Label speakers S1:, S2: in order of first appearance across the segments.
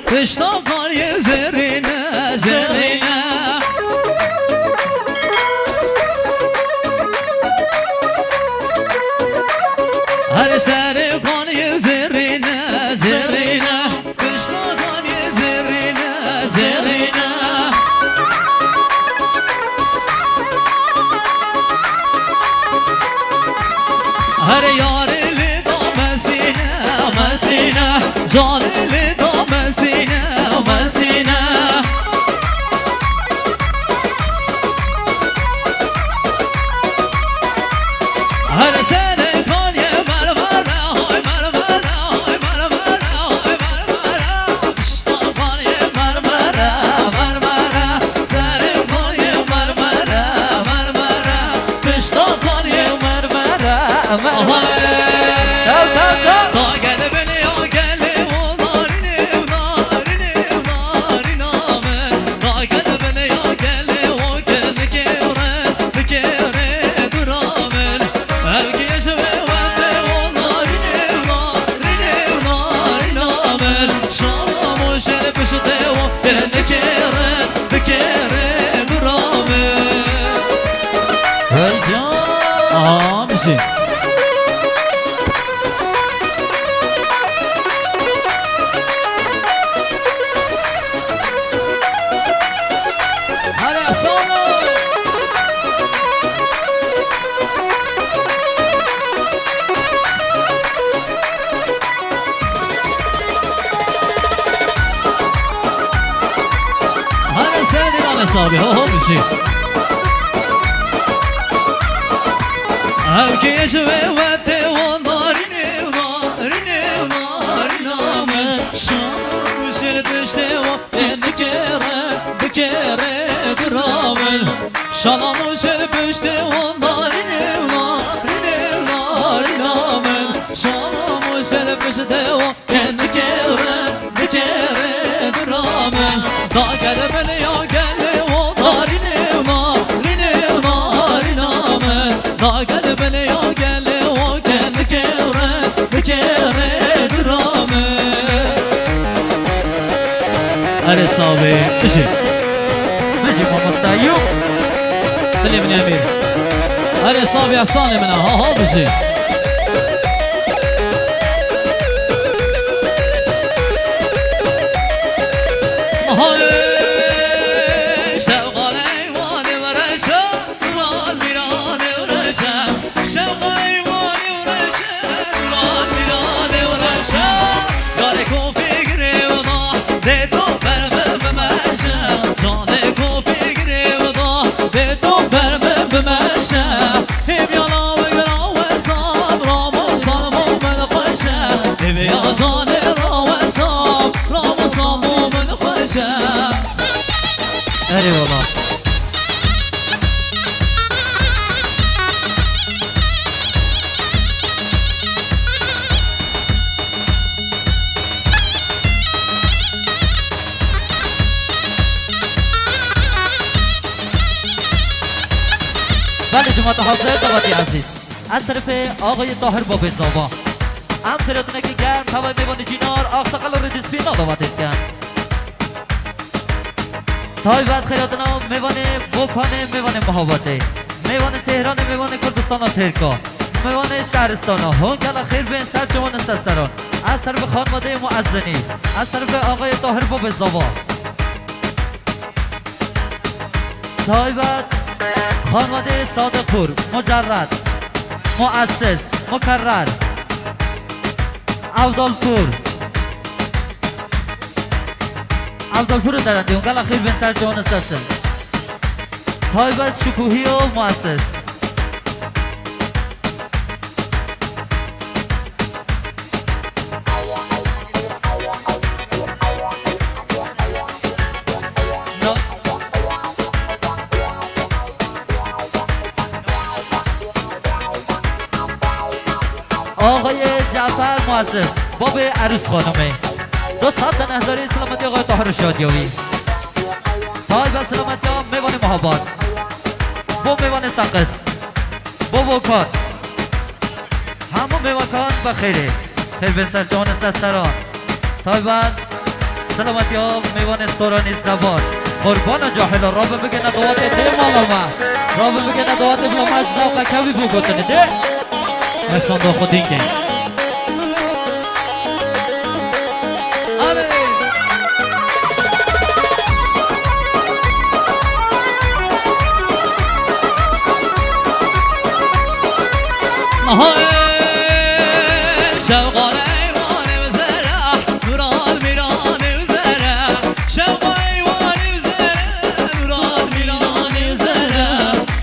S1: پشتا کاری زرینه زرینه هر سر کاری زرینه زرینه پشتا کاری زرینه زرینه هر یار لدا مسینه مسینه جان لدا مسینه مسینه هر سر کاری مرمره های مرمره های مرمره های مرمره پشتا کاری مرمره مرمره سر کاری مرمره مرمره پشتا کاری مرمره حسابی ها میشی هم که یه شوه وده و نارینه نارینه نارینه شام شل دشته و دکره درامل شالام شل پشته و نارینه نارینه نارینه شالام شل پشته و دکره درامل دا گله بله یا گله هر صابي مشي محمد طيوب اللي من يمين هر صابي عصاني منها ها مشي اري والله
S2: بله جماعت حاضر دوادی عزیز از طرف آقای طاهر بابزاوا هم خیراتونه که گرم هوای میوان جینار آقساقل و ردیسپینا دوادید گرم تای بعد خیراتنا میوان بوکانه میوان محاباته میوان تهران میوان کردستان و ترکا میوان شهرستان هنگل خیر بین سر جوان سستران از طرف خانواده معزنی از طرف آقای طاهر بابزاوا تای بعد خانواده صادق پور مجرد مؤسس مکرر عبدالپور درنده اونگل اخیر بین سر جوان سسل تایبت شکوهی و مؤسس آقای جعفر مؤسس باب عروس خانمه دو ساعت نهداری سلامتی آقای طاهر شادیوی تای بر سلامتی ها میوان محابات با میوان سنقس با وکان همون میوان بخیره خیلی بسر جان سستران تای بر سلامتی ها میوان سورانی زبان قربان جاهل را بگه ندوات ده ماما را بگه ندوات بلامش ناقا کبی بگوتنی ده
S1: احسان دا خود اینگه نهای شوقان ایوان وزره نوران میران وزره شوق ایوان وزره نوران میران وزره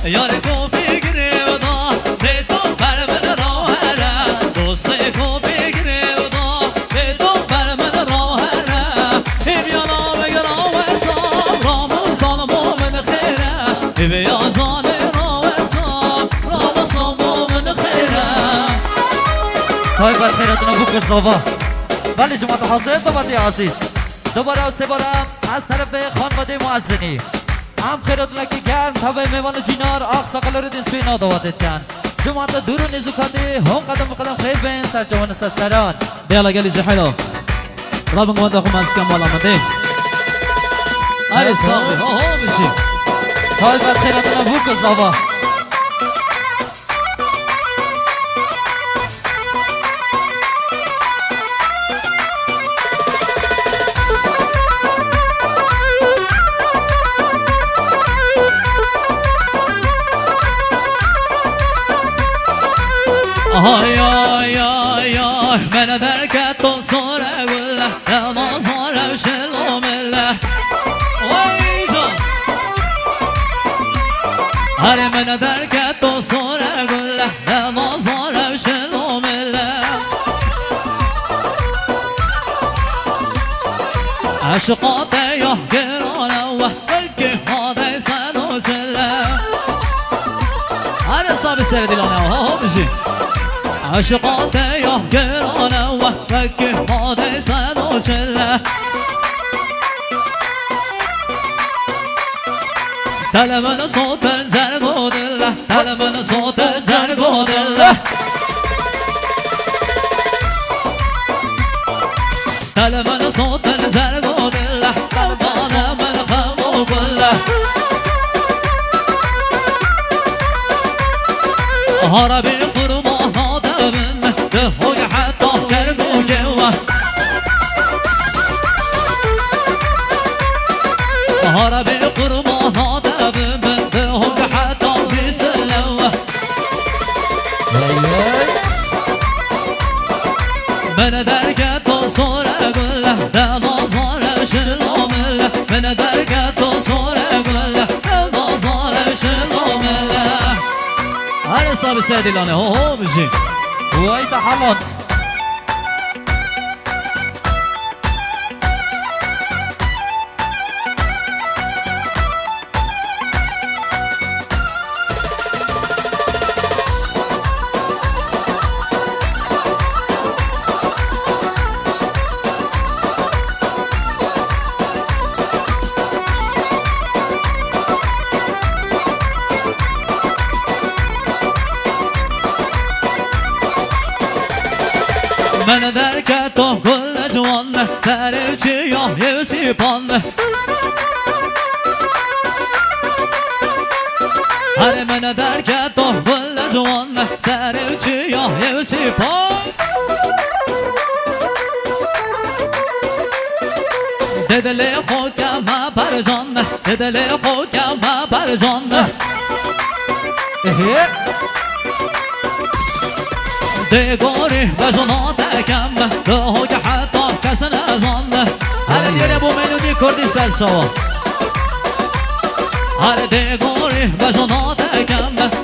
S1: یار کو فکر ودا به تو بر من راهره دوست کو فکر ودا به تو بر من راهره بیانا بگرا و سام رام سال مومن خیره بیا جان را و سام رام سال مومن خیره
S2: های بر خیراتون بوک زابا ولی جماعت حاضر دوباره عزیز دوباره و سه باره از طرف خانواده معزنی هم خیراتون که گرم تبای میوان جینار آخ ساقل رو دین سوینا دواتت کن جماعت دور و نزوکاته هم قدم خیر بین سر جوان سستران
S1: بیالا گلی جحیلو رابن قوانده خو مزکم والا مده آره صافی ها بشی
S2: های بر خیراتون بوک زابا
S1: آی آی آی آی من درکت و ساره گله نمازاره شلومله آی جان آره من درکت و ساره گله نمازاره شلومله عشقات یا گرانه و بلکه حاده سن و چله آره صاحب سر دیلانه ها بشی عشقات یا گرانه و بلکه حاده سن و چله تلمن صوت جرگ و دله تلمن صوت جرگ و دله تلمن صوت جرگ و دله قلبان من غم و گله هربی قربان آدم دفعی حتی کرد و جوه هربی قربان آدم دفعی حتی بسلوه من درکت و سوره گله نمازاره شلومله من درکت و سوره گله نمازاره شلومله هر صاحب سیدلانه هو بشین
S2: وای ده حالات
S1: من درکت و گل جوان سر چیاه یوسیپان هر من درکت و گل جوان سر چیاه یوسیپان دل خوکم بر جان دل خوکم بر جان دگاری بجنات کم دهو که حتی کس نزان هر دیره بو ملودی کردی سلسوا هر دگاری بجنات کم